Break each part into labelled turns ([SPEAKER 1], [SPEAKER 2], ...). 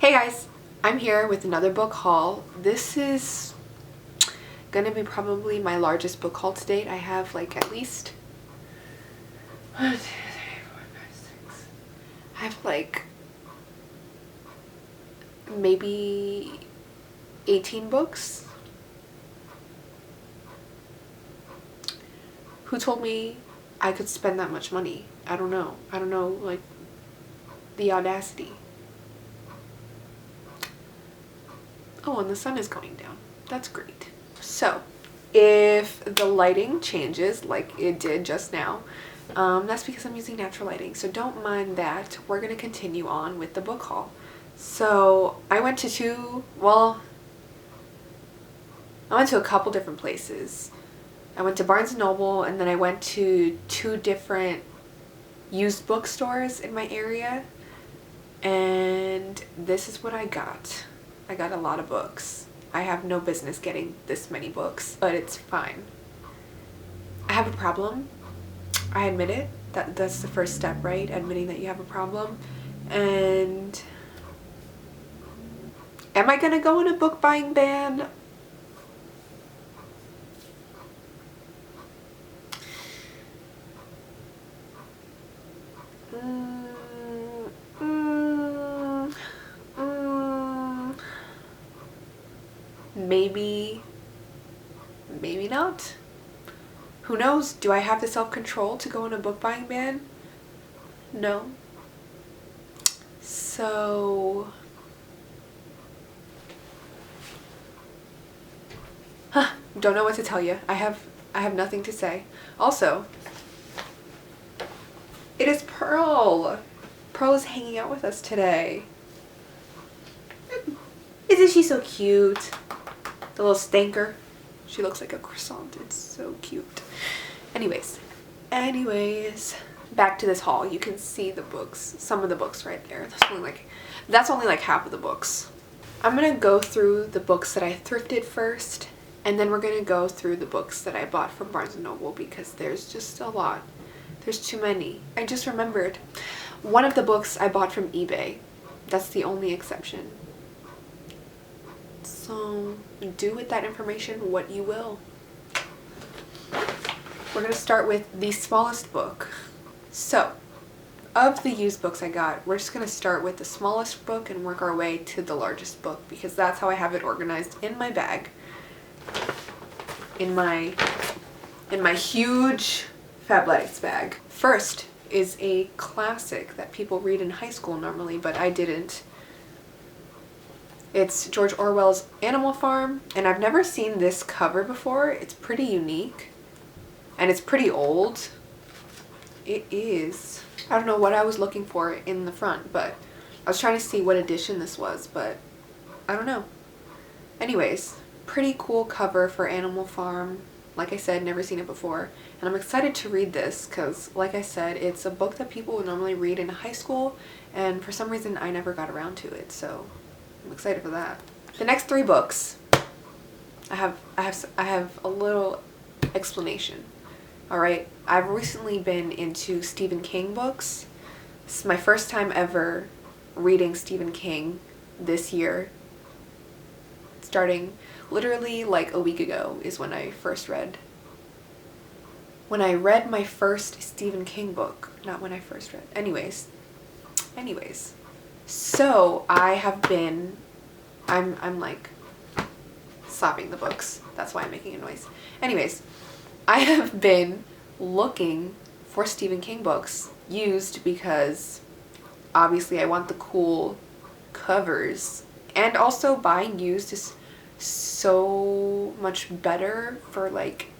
[SPEAKER 1] Hey guys, I'm here with another book haul. This is gonna be probably my largest book haul to date. I have like at least I have like maybe 18 books. Who told me I could spend that much money? I don't know, like the audacity. Oh, and the sun is going down. That's great. So, if the lighting changes like it did just now, that's because I'm using natural lighting. So don't mind that. We're going to continue on with the book haul. So, I went to a couple different places. I went to Barnes & Noble, and then I went to 2 different used bookstores in my area. And this is what I got. I got a lot of books. I have no business getting this many books, but it's fine. I have a problem. I admit it. That's the first step, right? Admitting that you have a problem. And am I gonna go on a book buying ban? Maybe, maybe not. Who knows? Do I have the self-control to go on a book buying ban? No. So, don't know what to tell you. I have nothing to say. Also, it is Pearl. Pearl is hanging out with us today. Isn't she so cute? The little stinker. She looks like a croissant. It's so cute. Anyways, back to this haul. You can see the books, some of the books right there. That's only like half of the books. I'm gonna go through the books that I thrifted first, and then we're gonna go through the books that I bought from Barnes & Noble because there's just a lot. There's too many. I just remembered one of the books I bought from eBay. That's the only exception. So do with that information what you will. We're going to start with the smallest book. So, of the used books I got, we're just going to start with the smallest book and work our way to the largest book because that's how I have it organized in my bag. In my huge Fabletics bag. First is a classic that people read in high school normally, but I didn't. It's George Orwell's Animal Farm, and I've never seen this cover before. It's pretty unique, and it's pretty old. It is. I don't know what I was looking for in the front, but I was trying to see what edition this was, but I don't know. Anyways, pretty cool cover for Animal Farm. Like I said, never seen it before, and I'm excited to read this because, like I said, it's a book that people would normally read in high school, and for some reason I never got around to it, so I'm excited for that. The next 3 books, I have a little explanation. All right, I've recently been into Stephen King books. This is my first time ever reading Stephen King this year. Starting literally like a week ago is when I first read. When I read my first Stephen King book, not when I first read. Anyways. So I have been, I'm like slapping the books. That's why I'm making a noise. Anyways, I have been looking for Stephen King books used because obviously I want the cool covers, and also buying used is so much better for like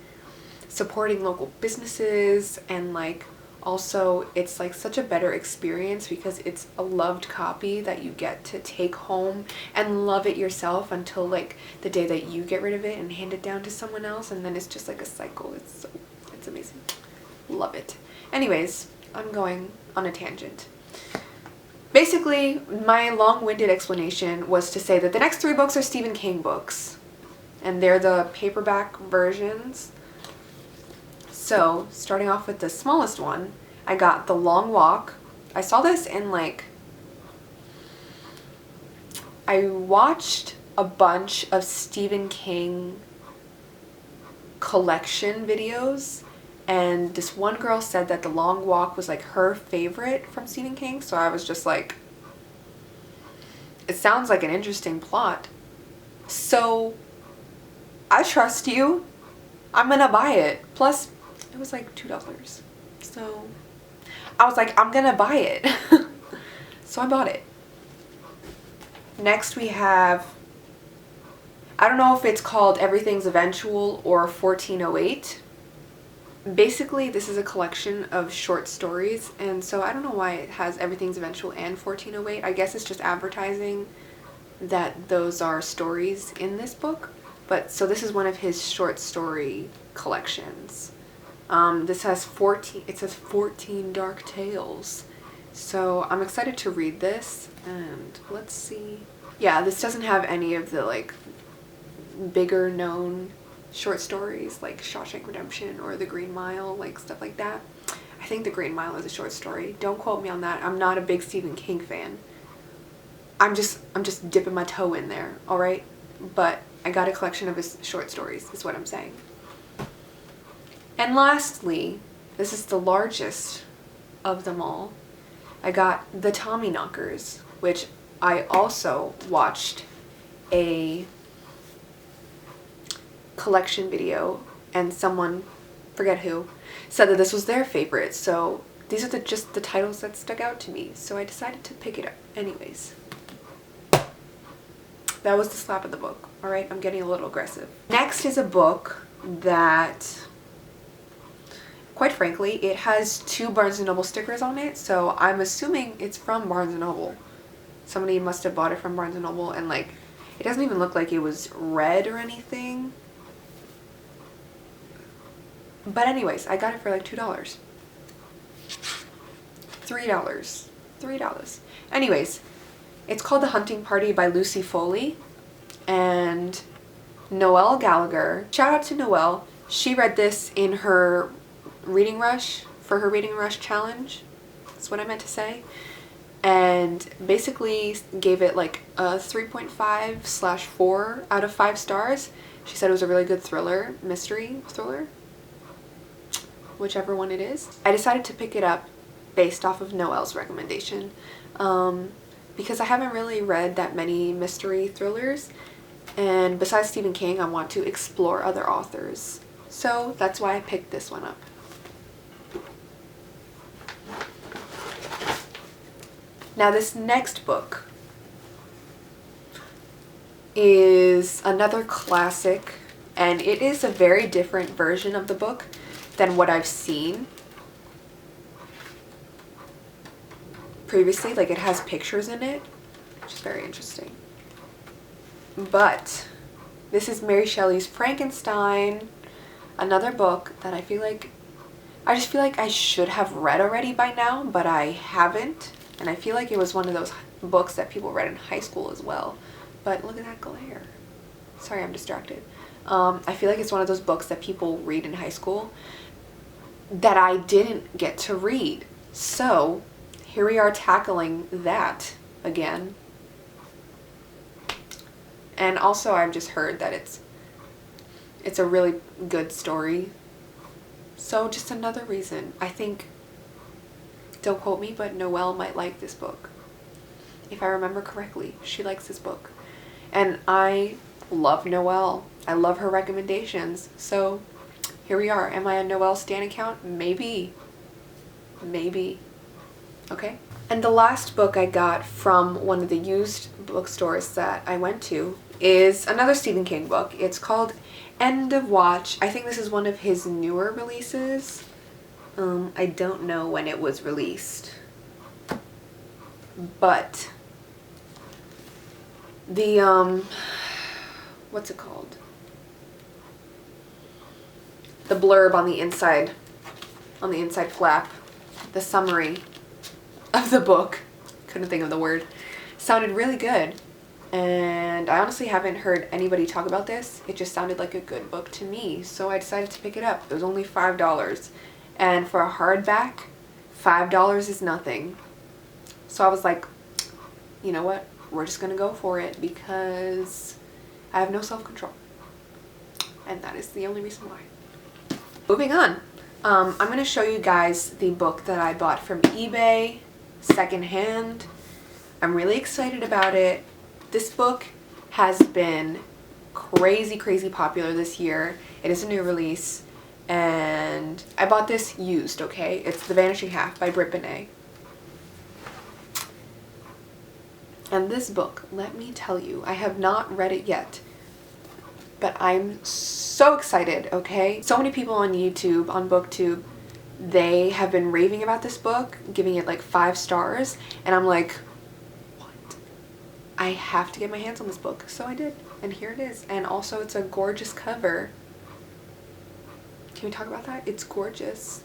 [SPEAKER 1] supporting local businesses, and like also it's like such a better experience because it's a loved copy that you get to take home and love it yourself until like the day that you get rid of it and hand it down to someone else, and then it's just like a cycle. It's amazing. Love it. Anyways, I'm going on a tangent. Basically, my long-winded explanation was to say that the next 3 books are Stephen King books, and they're the paperback versions. So, starting off with the smallest one, I got The Long Walk. I saw this in like I watched a bunch of Stephen King collection videos, and this one girl said that The Long Walk was like her favorite from Stephen King, so I was just like, it sounds like an interesting plot. So I trust you. I'm gonna buy it. Plus, it was like $2. So I was like, I'm gonna buy it. So I bought it. Next we have, I don't know if it's called Everything's Eventual or 1408. Basically, this is a collection of short stories, and so I don't know why it has Everything's Eventual and 1408. I guess it's just advertising that those are stories in this book. But so this is one of his short story collections. This has 14, it says 14 Dark Tales. So I'm excited to read this, and let's see. Yeah, this doesn't have any of the like bigger known short stories like Shawshank Redemption or The Green Mile, like stuff like that. I think The Green Mile is a short story. Don't quote me on that. I'm not a big Stephen King fan. I'm just dipping my toe in there, all right? But I got a collection of his short stories, is what I'm saying. And lastly, this is the largest of them all. I got the Tommyknockers, which I also watched a collection video, and someone, forget who, said that this was their favorite. So these are just the titles that stuck out to me. So I decided to pick it up anyways. That was the slap of the book. All right, I'm getting a little aggressive. Next is a book that, quite frankly, it has 2 Barnes & Noble stickers on it. So I'm assuming it's from Barnes & Noble. Somebody must have bought it from Barnes & Noble, and like, it doesn't even look like it was read or anything. But anyways, I got it for like $2. $3. Anyways, it's called The Hunting Party by Lucy Foley. And Noelle Gallagher, shout out to Noelle. She read this in her reading rush, for her reading rush challenge. That's what I meant to say. And basically gave it like a 3.5/4 out of 5 stars. She said it was a really good thriller, mystery thriller, whichever one it is. I decided to pick it up based off of Noelle's recommendation, because I haven't really read that many mystery thrillers, and besides Stephen King, I want to explore other authors. So that's why I picked this one up. Now this next book is another classic, and it is a very different version of the book than what I've seen previously. Like, it has pictures in it, which is very interesting. But this is Mary Shelley's Frankenstein, another book that I just feel like I should have read already by now, but I haven't. And I feel like it was one of those books that people read in high school as well. But look at that glare. Sorry, I'm distracted. I feel like it's one of those books that people read in high school that I didn't get to read. So here we are tackling that again. And also I've just heard that it's a really good story. So just another reason. I think, don't quote me, but Noelle might like this book. If I remember correctly, she likes this book. And I love Noelle. I love her recommendations. So here we are. Am I a Noelle stan account? Maybe. Maybe. Okay. And the last book I got from one of the used bookstores that I went to is another Stephen King book. It's called End of Watch. I think this is one of his newer releases. I don't know when it was released, but the what's it called? The blurb on the inside flap, the summary of the book, couldn't think of the word, sounded really good. And I honestly haven't heard anybody talk about this. It just sounded like a good book to me, so I decided to pick it up. It was only $5. And for a hardback, $5 is nothing. So I was like, you know what? we're just gonna go for it because I have no self-control. And that is the only reason why. Moving on. I'm gonna show you guys the book that I bought from eBay, secondhand. I'm really excited about it. This book has been crazy popular this year. It is a new release, and I bought this used, okay? It's The Vanishing Half by Britt Benet. And this book, let me tell you, I have not read it yet, but I'm so excited, okay? So many people on YouTube, on BookTube, they have been raving about this book, giving it like 5 stars, and I'm like, what? I have to get my hands on this book. So I did, and here it is. And also it's a gorgeous cover. Can we talk about that? It's gorgeous.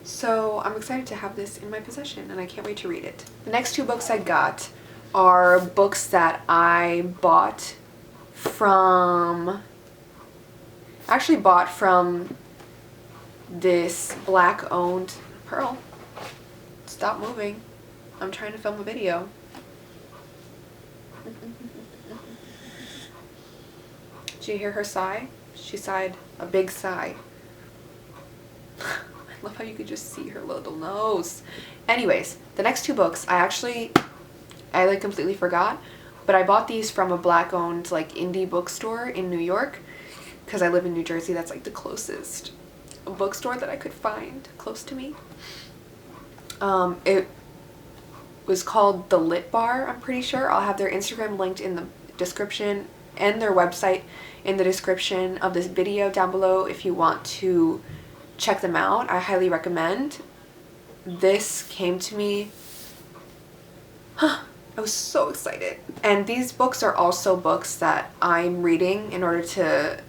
[SPEAKER 1] So I'm excited to have this in my possession, and I can't wait to read it. The next 2 books I got are books that I bought from, actually bought from this black owned, Pearl, stop moving, I'm trying to film a video. Did you hear her sigh? She sighed a big sigh. I love how you could just see her little nose. Anyways, the next 2 books I like completely forgot, but I bought these from a black owned like indie bookstore in New York because I live in New Jersey. That's like the closest bookstore that I could find close to me. It was called The Lit Bar, I'm pretty sure. I'll have their Instagram linked in the description and their website in the description of this video down below if you want to check them out. I highly recommend. This came to me. I was so excited. And these books are also books that I'm reading in order to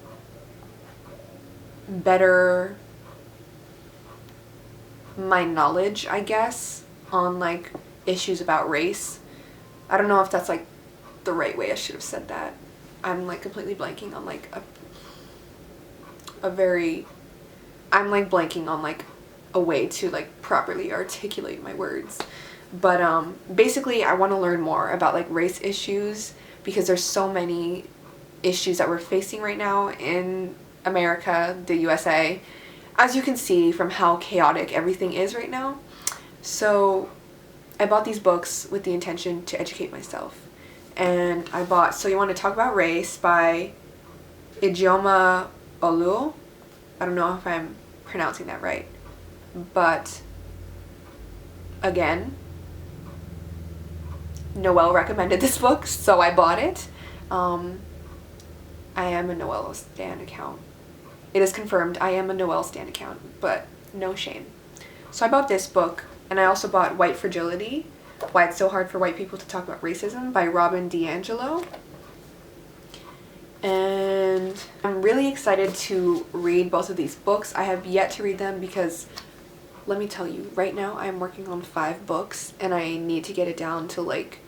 [SPEAKER 1] better my knowledge, I guess, on like issues about race. I don't know if that's like the right way I should have said that. I'm like completely blanking on like I'm like blanking on like a way to like properly articulate my words. But basically I want to learn more about like race issues because there's so many issues that we're facing right now in America, the USA, as you can see from how chaotic everything is right now. So I bought these books with the intention to educate myself. And I bought So You Want to Talk About Race by Ijeoma Olu. I don't know if I'm pronouncing that right, but again, Noelle recommended this book, so I bought it. I am a Noelle stan account. It is confirmed I am a Noelle stan account, but no shame. So I bought this book, and I also bought White Fragility, Why It's So Hard for White People to Talk About Racism by Robin DiAngelo. And I'm really excited to read both of these books. I have yet to read them because, let me tell you, right now I'm working on 5 books and I need to get it down to like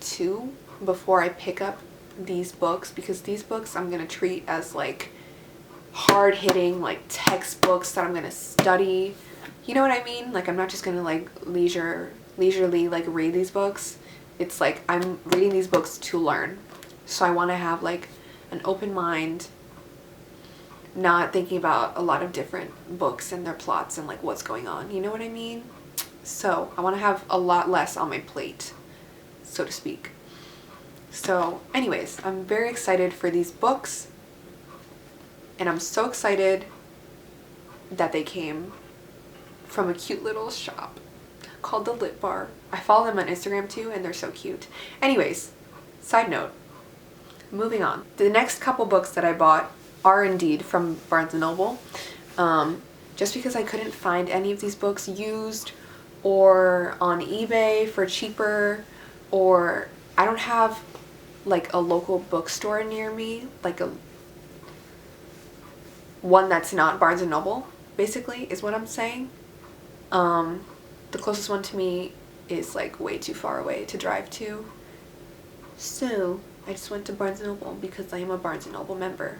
[SPEAKER 1] 2 before I pick up these books, because these books I'm going to treat as like hard-hitting like textbooks that I'm going to study. You know what I mean? Like I'm not just going to like leisurely like read these books. It's like I'm reading these books to learn. So I want to have like an open mind, not thinking about a lot of different books and their plots and like what's going on. You know what I mean? So I want to have a lot less on my plate, so to speak. So anyways, I'm very excited for these books, and I'm so excited that they came from a cute little shop called The Lit Bar. I follow them on Instagram too, and they're so cute. Anyways, side note, moving on. The next couple books that I bought are indeed from Barnes & Noble. Just because I couldn't find any of these books used or on eBay for cheaper, or I don't have like a local bookstore near me, like one that's not Barnes & Noble, basically, is what I'm saying. The closest one to me is like way too far away to drive to. So I just went to Barnes & Noble because I am a Barnes & Noble member.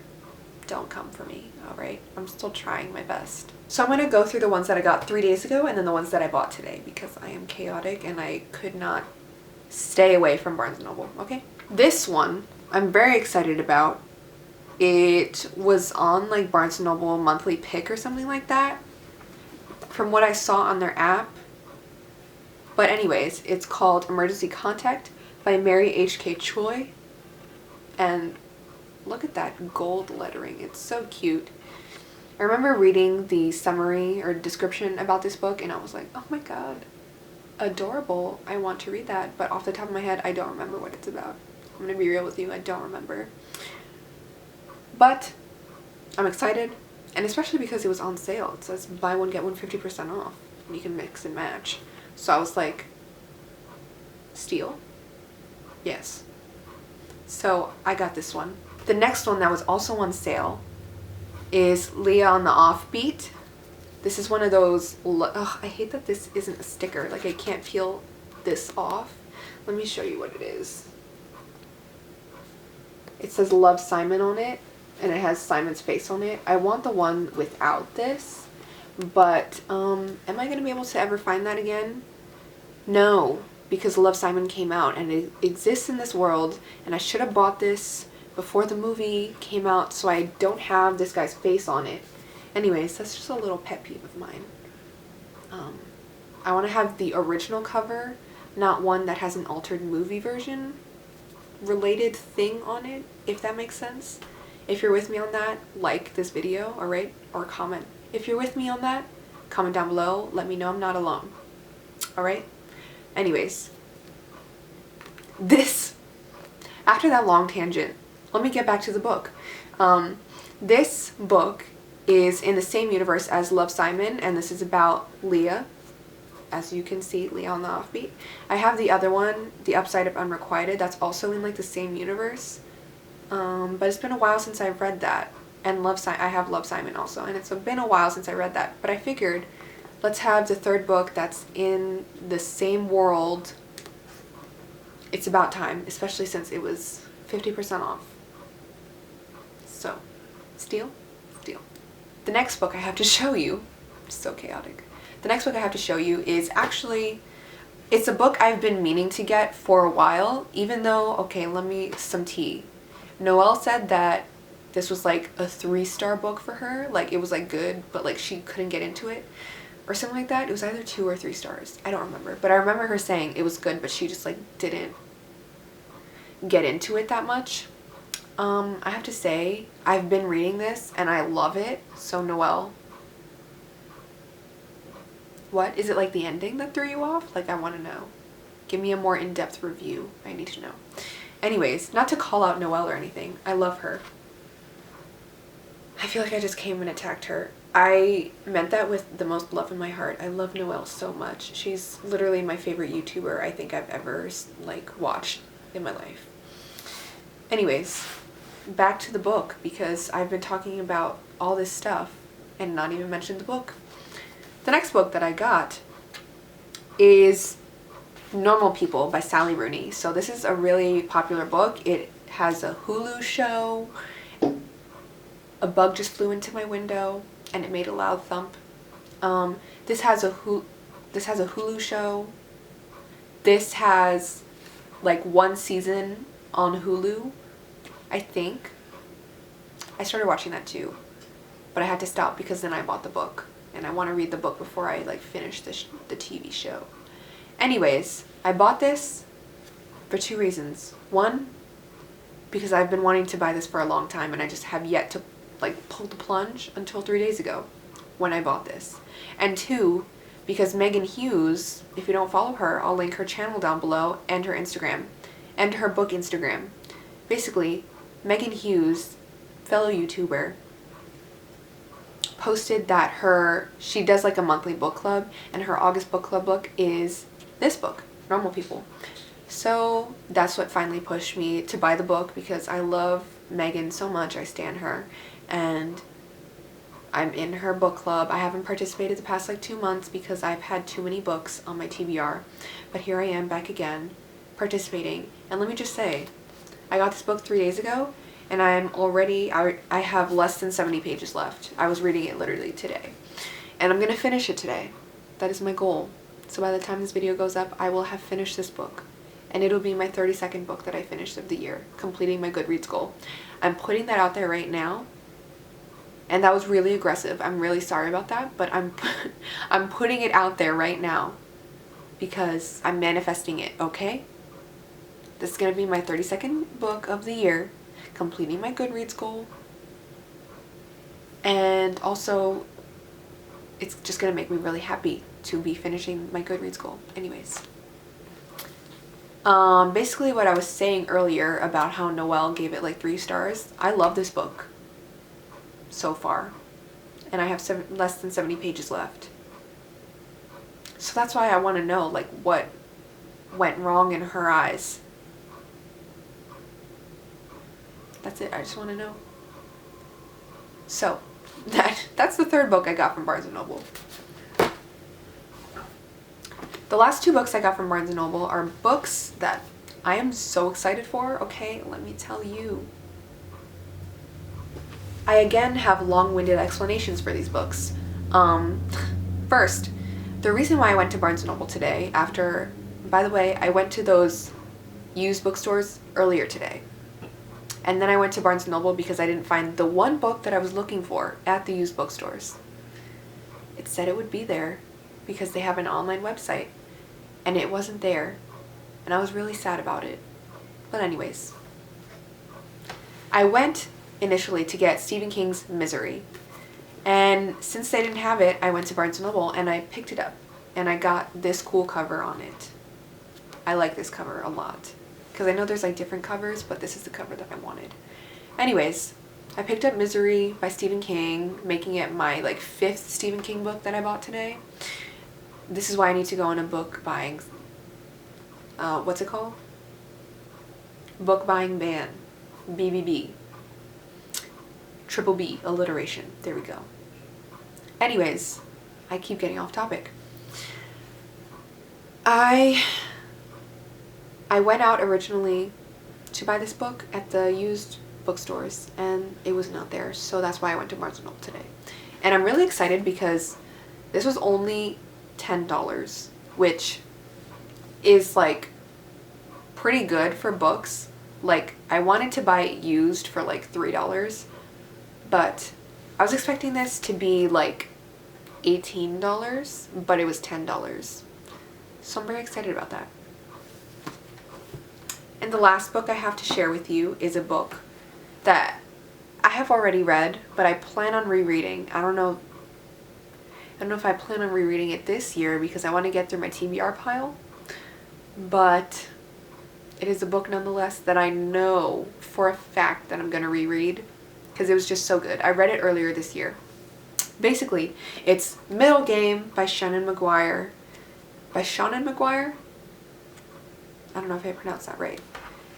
[SPEAKER 1] don't come for me, alright? I'm still trying my best. So I'm going to go through the ones that I got 3 days ago and then the ones that I bought today because I am chaotic and I could not stay away from Barnes & Noble, okay? This one I'm very excited about. It was on like Barnes & Noble monthly pick or something like that from what I saw on their app. But anyways, it's called Emergency Contact by Mary H.K. Choi. And look at that gold lettering. It's so cute. I remember reading the summary or description about this book and I was like, oh my god, adorable. I want to read that. But off the top of my head, I don't remember what it's about. I'm going to be real with you. I don't remember. But I'm excited. And especially because it was on sale. It says buy one, get one 50% off. And you can mix and match. So I was like, steal? Yes. So I got this one. The next one that was also on sale is Leah on the Offbeat. This is one of those, ugh, I hate that this isn't a sticker. Like I can't peel this off. Let me show you what it is. It says Love Simon on it and it has Simon's face on it. I want the one without this, but am I going to be able to ever find that again? No, because Love Simon came out and it exists in this world and I should have bought this before the movie came out so I don't have this guy's face on it. Anyways, that's just a little pet peeve of mine. I want to have the original cover, not one that has an altered movie version related thing on it, if that makes sense. If you're with me on that, like this video, alright? Or comment. If you're with me on that, comment down below. Let me know I'm not alone. Alright? Anyways. After that long tangent, let me get back to the book. This book is in the same universe as Love Simon, and this is about Leah. As you can see, Leah on the Offbeat. I have the other one, The Upside of Unrequited, that's also in like the same universe. But it's been a while since I've read that. And I have Love Simon also, and it's been a while since I read that. But I figured, let's have the third book that's in the same world. It's about time, especially since it was 50% off. So, steal? Steal. The next book I have to show you, so chaotic. The next book I have to show you is actually, it's a book I've been meaning to get for a while, even though, okay, some tea. Noelle said that this was like a 3-star book for her, like it was like good, but like she couldn't get into it, or something like that. It was either 2 or 3 stars, I don't remember, but I remember her saying it was good, but she just like didn't get into it that much. I have to say, I've been reading this and I love it. So Noelle, what? Is it like the ending that threw you off? Like I want to know. Give me a more in-depth review. I need to know. Anyways, not to call out Noelle or anything. I love her. I feel like I just came and attacked her. I meant that with the most love in my heart. I love Noelle so much. She's literally my favorite YouTuber I think I've ever like watched in my life. Anyways, back to the book because I've been talking about all this stuff and not even mentioned the book. The next book that I got is Normal People by Sally Rooney. So this is a really popular book. It has a Hulu show. A bug just flew into my window and it made a loud thump. This has a Hulu show. This has like 1 season on Hulu, I think. I started watching that too, but I had to stop because then I bought the book and I want to read the book before I like finish the TV show. Anyways, I bought this for 2 reasons. 1, because I've been wanting to buy this for a long time and I just have yet to like pull the plunge until 3 days ago when I bought this. And 2, because Meghan Hughes, if you don't follow her, I'll link her channel down below and her Instagram and her book Instagram. Basically, Meghan Hughes, fellow YouTuber, posted that she does like a monthly book club and her August book club book is this book, Normal People. So that's what finally pushed me to buy the book because I love Meghan so much. I stan her and I'm in her book club. I haven't participated the past like 2 months because I've had too many books on my TBR, but here I am back again participating. And let me just say, I got this book 3 days ago and I have less than 70 pages left. I was reading it literally today, and I'm gonna finish it today. That is my goal. So by the time this video goes up, I will have finished this book, and it'll be my 32nd book that I finished of the year, completing my Goodreads goal. I'm putting that out there right now, and that was really aggressive. I'm really sorry about that, but I'm putting it out there right now because I'm manifesting it, okay? This is going to be my 32nd book of the year, completing my Goodreads goal, and also it's just going to make me really happy to be finishing my Goodreads goal. Anyways, basically what I was saying earlier about how Noelle gave it like 3 stars, I love this book so far, and I have less than 70 pages left. So that's why I want to know like what went wrong in her eyes. That's it. I just want to know. So that's the 3rd book I got from Barnes & Noble. The last 2 books I got from Barnes & Noble are books that I am so excited for, okay? Let me tell you. I again have long-winded explanations for these books. First, the reason why I went to Barnes & Noble today by the way, I went to those used bookstores earlier today. And then I went to Barnes & Noble because I didn't find the one book that I was looking for at the used bookstores. It said it would be there because they have an online website, and it wasn't there, and I was really sad about it. But anyways, I went initially to get Stephen King's Misery, and since they didn't have it, I went to Barnes & Noble and I picked it up, and I got this cool cover on it. I like this cover a lot because I know there's like different covers, but this is the cover that I wanted. Anyways, I picked up Misery by Stephen King, making it my like 5th Stephen King book that I bought today. This is why I need to go on a book buying, what's it called? Book buying ban. BBB. Triple B, alliteration. There we go. Anyways, I keep getting off topic. I went out originally to buy this book at the used bookstores, and it was not there, so that's why I went to Barnes & Noble today. And I'm really excited because this was only $10, which is like pretty good for books. Like, I wanted to buy it used for like $3, but I was expecting this to be like $18, but it was $10. So I'm very excited about that. And the last book I have to share with you is a book that I have already read, but I plan on rereading. I don't know if I plan on rereading it this year because I want to get through my TBR pile, but it is a book nonetheless that I know for a fact that I'm going to reread because it was just so good. I read it earlier this year. Basically, it's Middle Game by Shannon McGuire. By Shannon McGuire? I don't know if I pronounced that right.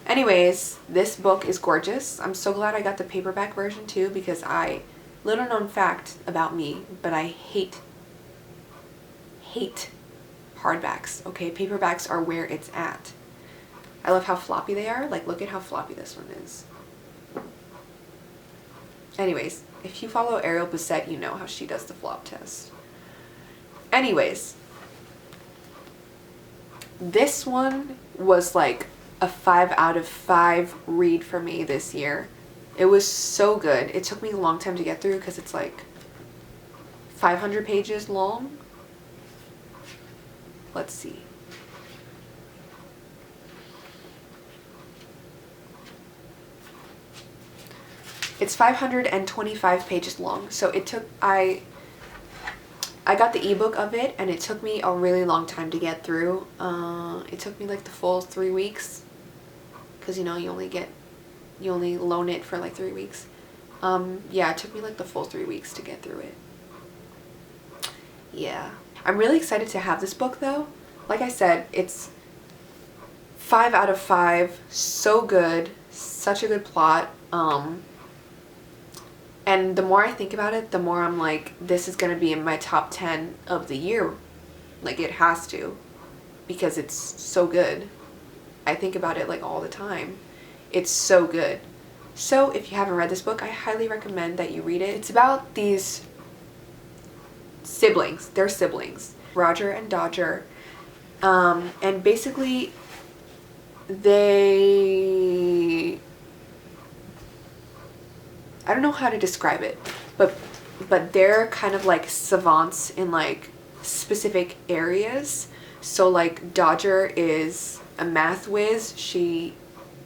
[SPEAKER 1] Anyways, this book is gorgeous. I'm so glad I got the paperback version too because little known fact about me, but I hate hardbacks, okay? Paperbacks are where it's at. I love how floppy they are. Like, look at how floppy this one is. Anyways, if you follow Ariel Bissett, you know how she does the flop test. Anyways, this one was like a 5 out of 5 read for me this year. It was so good. It took me a long time to get through because it's like 500 pages long. Let's see. It's 525 pages long. So it took, I got the ebook of it, and it took me a really long time to get through. It took me like the full 3 weeks because, you know, you only loan it for like 3 weeks. Yeah, it took me like the full 3 weeks to get through it. Yeah. I'm really excited to have this book though. Like I said, it's 5 out of 5. So good. Such a good plot. And the more I think about it, the more I'm like, this is going to be in my top 10 of the year. Like, it has to. Because it's so good. I think about it like all the time. It's so good. So if you haven't read this book, I highly recommend that you read it. It's about these siblings. They're siblings, Roger and Dodger. And basically I don't know how to describe it, but they're kind of like savants in like specific areas. So like Dodger is a math whiz. She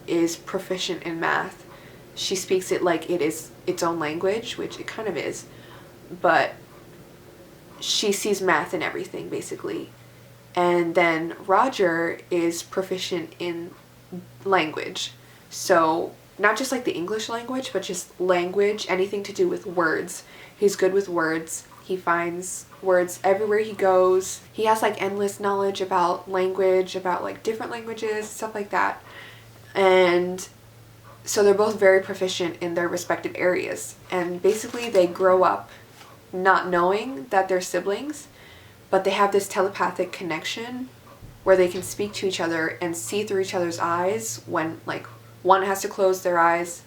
[SPEAKER 1] is proficient in math. She speaks it like it is its own language, which it kind of is, but she sees math in everything basically. And then Roger is proficient in language. So not just like the English language, but just language, anything to do with words. He's good with words. He finds words everywhere he goes. He has like endless knowledge about language, about like different languages, stuff like that. And so they're both very proficient in their respective areas. And basically they grow up not knowing that they're siblings, but they have this telepathic connection where they can speak to each other and see through each other's eyes when like one has to close their eyes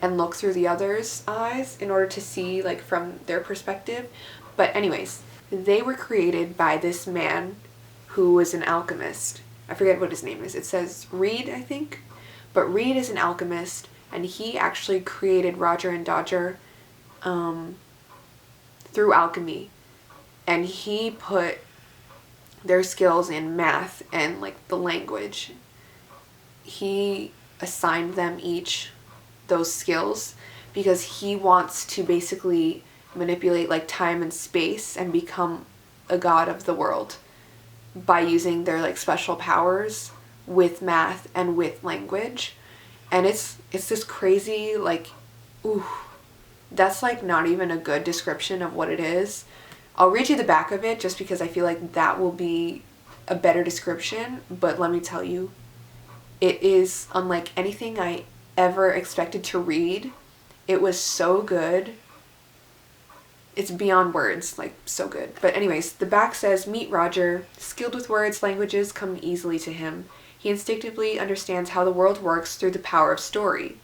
[SPEAKER 1] and look through the other's eyes in order to see like from their perspective. But anyways, they were created by this man who was an alchemist. I forget what his name is. It says Reed, I think. But Reed is an alchemist, and he actually created Roger and Dodger through alchemy. And he put their skills in math and like the language. He assigned them each those skills because he wants to basically manipulate like time and space and become a god of the world by using their like special powers with math and with language. And it's this crazy like, ooh, that's like not even a good description of what it is. I'll read you the back of it just because I feel like that will be a better description, but let me tell you, it is unlike anything I ever expected to read. It was so good. It's beyond words, like so good. But anyways, the back says, meet Roger. Skilled with words, languages come easily to him. He instinctively understands how the world works through the power of story.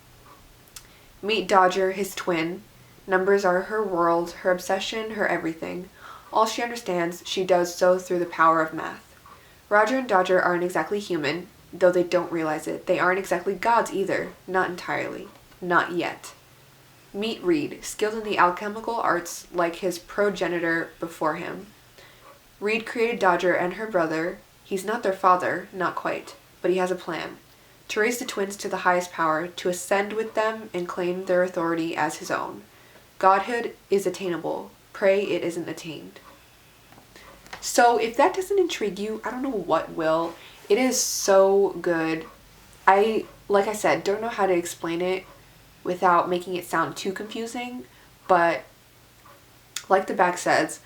[SPEAKER 1] Meet Dodger, his twin. Numbers are her world, her obsession, her everything. All she understands, she does so through the power of math. Roger and Dodger aren't exactly human, though they don't realize it. They aren't exactly gods either. Not entirely. Not yet. Meet Reed, skilled in the alchemical arts like his progenitor before him. Reed created Dodger and her brother. He's not their father, not quite, but he has a plan. To raise the twins to the highest power, to ascend with them and claim their authority as his own. Godhood is attainable. Pray it isn't attained. So if that doesn't intrigue you, I don't know what will. It is so good. Like I said, don't know how to explain it without making it sound too confusing, but like the back says,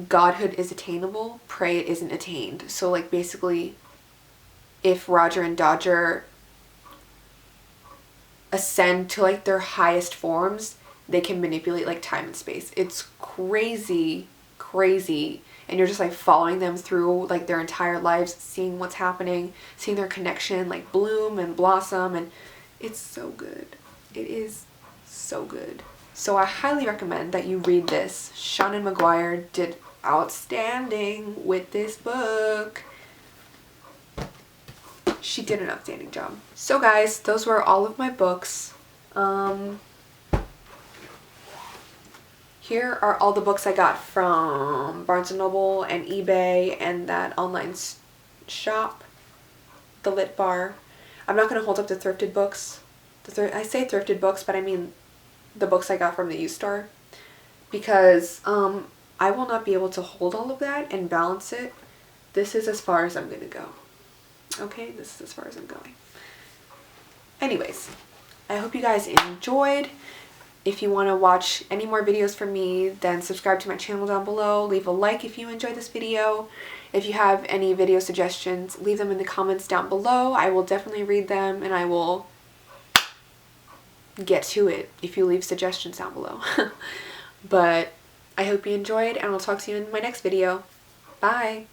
[SPEAKER 1] godhood is attainable, pray it isn't attained. So like basically, if Roger and Dodger ascend to like their highest forms, they can manipulate like time and space. It's crazy, crazy. And you're just like following them through like their entire lives, seeing what's happening, seeing their connection like bloom and blossom, and it's so good. It is so good. So I highly recommend that you read this. Shannon Maguire did outstanding with this book. She did an outstanding job. So guys, those were all of my books. Here are all the books I got from Barnes & Noble and eBay and that online shop, the Lit Bar. I'm not going to hold up the thrifted books. I say thrifted books, but I mean the books I got from the used store. Because I will not be able to hold all of that and balance it. This is as far as I'm going to go. Okay, this is as far as I'm going. Anyways, I hope you guys enjoyed. If you want to watch any more videos from me, then subscribe to my channel down below. Leave a like if you enjoyed this video. If you have any video suggestions, leave them in the comments down below. I will definitely read them and I will get to it if you leave suggestions down below. But I hope you enjoyed and I'll talk to you in my next video. Bye!